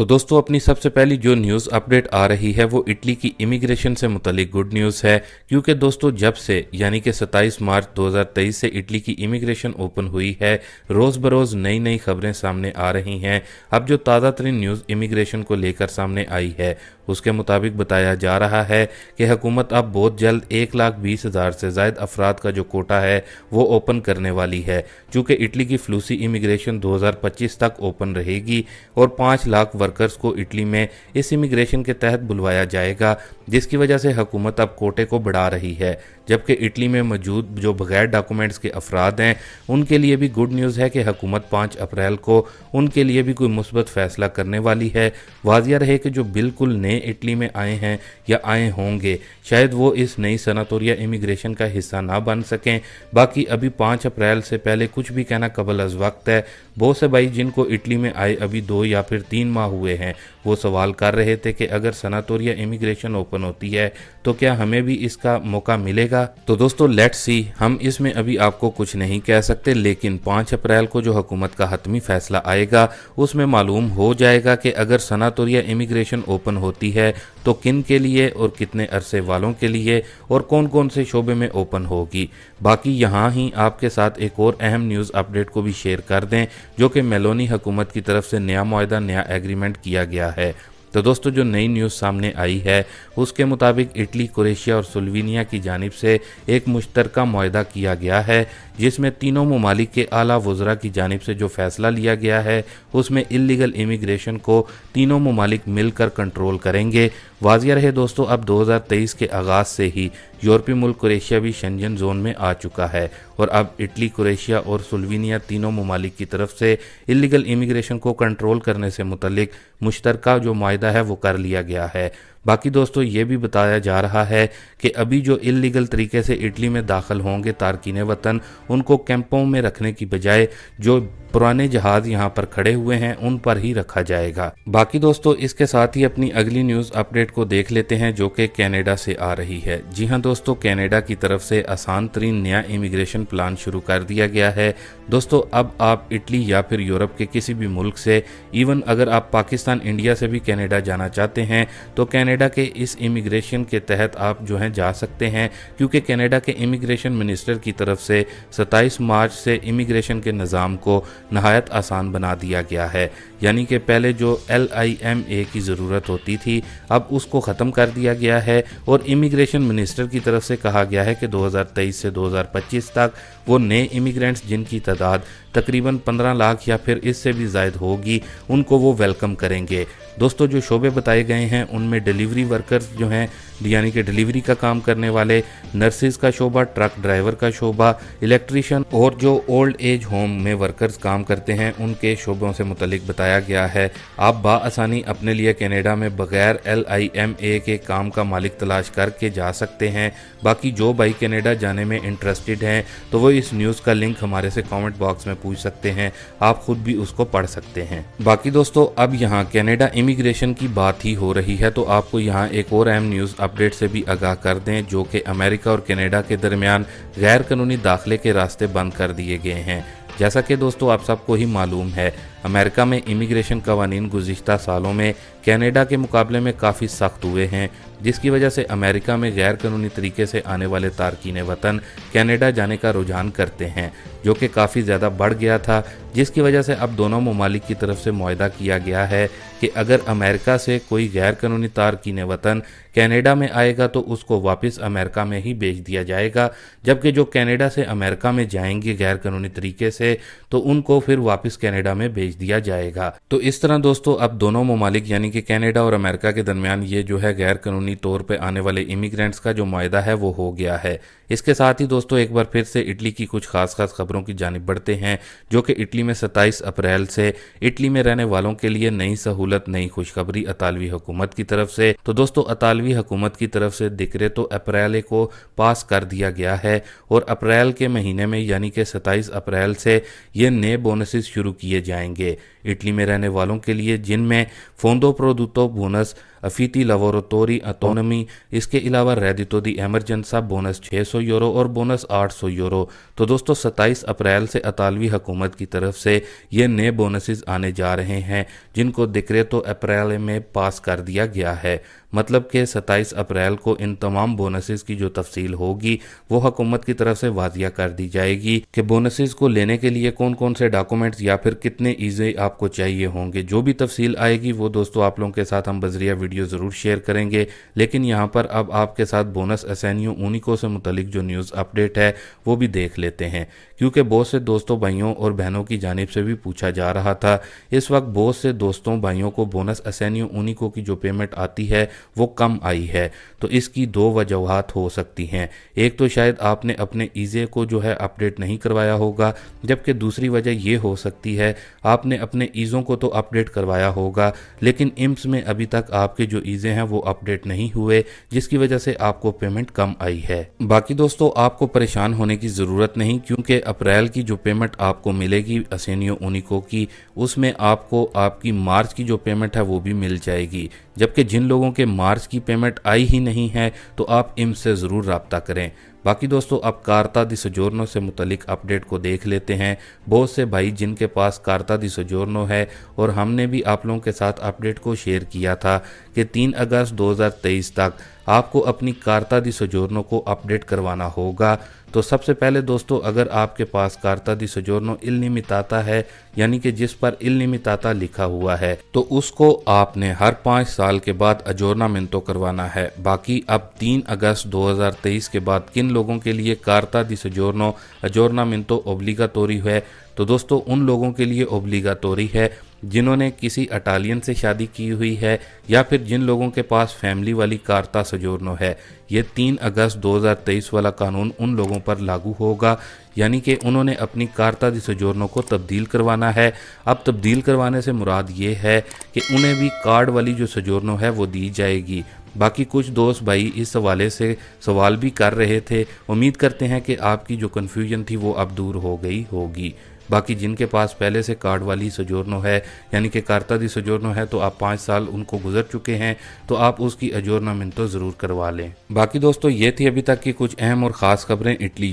तो दोस्तों अपनी सबसे पहली जो न्यूज़ अपडेट आ रही है वो इटली की इमिग्रेशन से मुतलिक गुड न्यूज़ है, क्योंकि दोस्तों जब से यानी कि 27 मार्च 2023 से इटली की इमिग्रेशन ओपन हुई है, रोज़ बरोज़ नई नई खबरें सामने आ रही हैं। अब जो ताज़ा तरीन न्यूज़ इमिग्रेशन को लेकर सामने आई है उसके मुताबिक बताया जा रहा है कि हुकूमत अब बहुत जल्द 1,20,000 से ज़ायद अफराद का जो कोटा है वो ओपन करने वाली है। चूँकि इटली की फ्लूसी इमिग्रेशन 2025 तक ओपन रहेगी और 5 लाख वर्कर्स को इटली में इस इमिग्रेशन के तहत बुलवाया जाएगा, जिसकी वजह से हुकूमत अब कोटे को बढ़ा रही है। जबकि इटली में मौजूद जो बगैर डॉक्यूमेंट्स के अफराद हैं उनके लिए भी गुड न्यूज़ है कि हुकूमत 5 अप्रैल को उनके लिए भी कोई मुस्बत फैसला करने वाली है। वाजिया रहे कि जो बिल्कुल नए इटली में आए हैं या आए होंगे शायद वो इस नई सनत और या इमिग्रेशन का हिस्सा ना बन सकें। बाकी अभी 5 अप्रैल से पहले कुछ भी कहना कबल अज़ वक्त है। बहुत से भाई जिनको इटली में आए अभी 2 या फिर 3 माह हुए हैं वो सवाल कर रहे थे कि अगर सनत और या इमिग्रेशन ओपन होती है तो क्या हमें भी इसका मौका मिलेगा। तो दोस्तों लेट्स सी, हम इसमें अभी आपको कुछ नहीं कह सकते, लेकिन 5 अप्रैल को जो हुकूमत का हतमी फैसला आएगा उसमें मालूम हो जाएगा कि अगर सनत और या इमिग्रेशन ओपन होती है तो किन के लिए और कितने अरसे वालों के लिए और कौन कौन से शोबे में ओपन होगी। बाकी यहाँ ही आपके साथ एक और अहम न्यूज़ अपडेट को भी शेयर कर दें, जो कि मेलोनी हुकूमत की तरफ से नया मुआहदा नया एग्रीमेंट किया गया है। तो दोस्तों जो नई न्यूज़ सामने आई है उसके मुताबिक इटली, क्रोएशिया और स्लोवेनिया की जानिब से एक मुश्तरका मुआहदा किया गया है, जिसमें तीनों ममालिक के आला वज़रा की जानिब से जो फैसला लिया गया है उसमें इल्लीगल इमिग्रेशन को तीनों ममालिक मिलकर कंट्रोल करेंगे। वाजिया रहे दोस्तों अब 2023 के आगाज़ से ही यूरोपीय मुल्क क्रोएशिया भी शेंजन जोन में आ चुका है और अब इटली, क्रोएशिया और स्लोवेनिया तीनों ममालिक की तरफ से इल्लीगल इमिग्रेशन को कंट्रोल करने से मुतल्लिक मुश्तरका जो मुआहदा है वो कर लिया गया है। बाकी दोस्तों ये भी बताया जा रहा है कि अभी जो इल्लीगल तरीके से इटली में दाखिल होंगे तारकीन वतन, उनको कैंपों में रखने की बजाय जो पुराने जहाज़ यहाँ पर खड़े हुए हैं उन पर ही रखा जाएगा। बाकी दोस्तों इसके साथ ही अपनी अगली न्यूज़ अपडेट को देख लेते हैं जो कि कनाडा से आ रही है। जी हाँ दोस्तों, कनाडा की तरफ से आसान तरीन नया इमिग्रेशन प्लान शुरू कर दिया गया है। दोस्तों अब आप इटली या फिर यूरोप के किसी भी मुल्क से, इवन अगर आप पाकिस्तान, इंडिया से भी कनाडा जाना चाहते हैं तो कनाडा के इस इमिग्रेशन के तहत आप जो हैं जा सकते हैं, क्योंकि कनाडा के इमिग्रेशन मिनिस्टर की तरफ से 27 मार्च से इमिग्रेशन के निज़ाम को नहायत आसान बना दिया गया है। यानी कि पहले जो LIMA की ज़रूरत होती थी अब उसको ख़त्म कर दिया गया है और इमिग्रेशन मिनिस्टर की तरफ से कहा गया है कि 2023 से 2025 तक वो नए इमिग्रेंट्स जिनकी तादाद तकरीबन 15 लाख या फिर इससे भी ज़ायद होगी उनको वो वेलकम करेंगे। दोस्तों जो शोबे बताए गए हैं उनमें डिलीवरी वर्कर्स जो हैं यानी कि डिलीवरी का काम करने वाले, नर्सिस का शोबा, ट्रक ड्राइवर का शोबा, इलेक्ट्रीशियन और जो ओल्ड एज होम में वर्कर्स काम करते हैं उनके शोबों से मुतलिक बताया गया है। आप बाआसानी अपने लिए कनाडा में बगैर LIMA के काम का मालिक तलाश करके जा सकते हैं। बाकी जो भाई कनाडा जाने में इंटरेस्टेड हैं तो वो इस न्यूज़ का लिंक हमारे से कमेंट बॉक्स में पूछ सकते हैं, आप खुद भी उसको पढ़ सकते हैं। बाकी दोस्तों अब यहाँ कनाडा इमिग्रेशन की बात ही हो रही है तो आपको यहाँ एक और अहम न्यूज़ अपडेट से भी आगाह कर दें, जो कि अमेरिका और कनाडा के दरमियान गैर कानूनी दाखिले के रास्ते बंद कर दिए गए हैं। जैसा कि दोस्तों आप सबको ही मालूम है अमेरिका में इमिग्रेशन कवानीन गुज़िश्ता सालों में कनाडा के मुकाबले में काफ़ी सख्त हुए हैं, जिसकी वजह से अमेरिका में गैर कानूनी तरीके से आने वाले तारकीन वतन कनाडा जाने का रुझान करते हैं, जो कि काफ़ी ज़्यादा बढ़ गया था। जिसकी वजह से अब दोनों ममालिक की तरफ से मुआहदा किया गया है कि अगर अमेरिका से कोई गैर कानूनी तारकीन वतन कनाडा में आएगा तो उसको वापस अमेरिका में ही भेज दिया जाएगा, जबकि जो कनाडा से अमेरिका में जाएंगे गैर कानूनी तरीके से तो उनको फिर वापस कनाडा में भेज दिया जाएगा। तो इस तरह दोस्तों अब दोनों ममालिक यानी कि कनाडा और अमेरिका के दरमियान ये जो है गैर कानूनी तौर पे आने वाले इमिग्रेंट्स का जो मुआहदा है वो हो गया है। इसके साथ ही दोस्तों एक बार फिर से इटली की कुछ खास खबरों की जानिब बढ़ते हैं, जो कि इटली में 27 अप्रैल से इटली में रहने वालों के लिए नई सहूलत, नई खुशखबरी अतालवी हुकूमत की तरफ से। तो दोस्तों अतालवी हुकूमत की तरफ से डिक्रेतो अप्रैल को पास कर दिया गया है और अप्रैल के महीने में यानी कि 27 अप्रैल से ये नए बोनसेस शुरू किए जाएंगे। इटली में रहने वालों के लिए, जिनमें फोंदो प्रोदुतो बोनस, अफीती लवोरेटोरी ऑटोनमी, इसके अलावा रेडितो दी एमरजेंसा बोनस 600 यूरो और बोनस 800 यूरो। तो दोस्तों 27 अप्रैल से इतालवी हुकूमत की तरफ से ये नए बोनसेस आने जा रहे हैं, जिनको डिक्रेतो अप्रैल में पास कर दिया गया है। मतलब कि 27 अप्रैल को इन तमाम बोनसेस की जो तफसील होगी वो हुकूमत की तरफ से वाजिया कर दी जाएगी कि बोनसेस को लेने के लिए कौन कौन से डॉक्यूमेंट्स या फिर कितने ईज़े आपको चाहिए होंगे। जो भी तफसील आएगी वो दोस्तों आप लोगों के साथ हम बजरिया वीडियो ज़रूर शेयर करेंगे। लेकिन यहाँ पर अब आपके साथ बोनस असेनियो ऊनिको से मुतलिक जो न्यूज़ अपडेट है वो भी देख लेते हैं, क्योंकि बहुत से दोस्तों भाइयों और बहनों की जानिब से भी पूछा जा रहा था। इस वक्त बहुत से दोस्तों भाइयों को बोनस असेनियो ऊनिको की जो पेमेंट आती है वो कम आई है। तो इसकी दो वजूहात हो सकती हैं। एक तो शायद आपने अपने ईज़े को जो है अपडेट नहीं करवाया होगा, जबकि दूसरी वजह ये हो सकती है आपने अपने ईज़ों को तो अपडेट करवाया होगा लेकिन इम्स में अभी तक आपके जो ईज़े हैं वो अपडेट नहीं हुए, जिसकी वजह से आपको पेमेंट कम आई है। बाकी दोस्तों आपको परेशान होने की ज़रूरत नहीं, क्योंकि अप्रैल की जो पेमेंट आपको मिलेगी असेनियो ऊनिको की, उसमें आपको आपकी मार्च की जो पेमेंट है वो भी मिल जाएगी। जबकि जिन लोगों के मार्च की पेमेंट आई ही नहीं है तो आप इम्स से ज़रूर रब्ता करें। बाकी दोस्तों अब कार्ता दी सोजोर्नो से मुतलिक अपडेट को देख लेते हैं। बहुत से भाई जिनके पास कार्ता दी सोजोर्नो है, और हमने भी आप लोगों के साथ अपडेट को शेयर किया था कि 3 अगस्त 2023 तक आपको अपनी कार्ता दी सोजोर्नो को अपडेट करवाना होगा। तो सबसे पहले दोस्तों अगर आपके पास कार्ता दी सोजोर्नो इल्लिमिटाता है, यानी कि जिस पर इल्लिमिटाता लिखा हुआ है, तो उसको आपने हर 5 साल के बाद अजोर्नामेंटो करवाना है। बाकी अब 3 अगस्त 2023 के बाद किन लोगों के लिए कार्ता दी सोजोर्नो अजोर्नामेंटो ओब्लिगाटोरी है, तो दोस्तों उन लोगों के लिए ओब्लिगाटोरी है जिन्होंने किसी इटालियन से शादी की हुई है या फिर जिन लोगों के पास फैमिली वाली कार्ता सोजोर्नो है। ये 3 अगस्त 2023 वाला कानून उन लोगों पर लागू होगा, यानी कि उन्होंने अपनी कार्ता दी सोजोर्नो को तब्दील करवाना है। अब तब्दील करवाने से मुराद ये है कि उन्हें भी कार्ड वाली जो सोजोर्नो है वो दी जाएगी। बाकी कुछ दोस्त भाई इस हवाले से सवाल भी कर रहे थे। उम्मीद करते हैं कि आपकी जो कन्फ्यूजन थी वो अब दूर हो गई होगी। बाकी जिनके पास पहले से कार्ड वाली सोजोर्नो है, यानी कि कार्ता दी सोजोर्नो है, तो आप 5 साल उनको गुजर चुके हैं तो आप उसकी अजोर्नामेंटो ज़रूर करवा लें। बाकी दोस्तों ये थी अभी तक की कुछ अहम और ख़ास खबरें इटली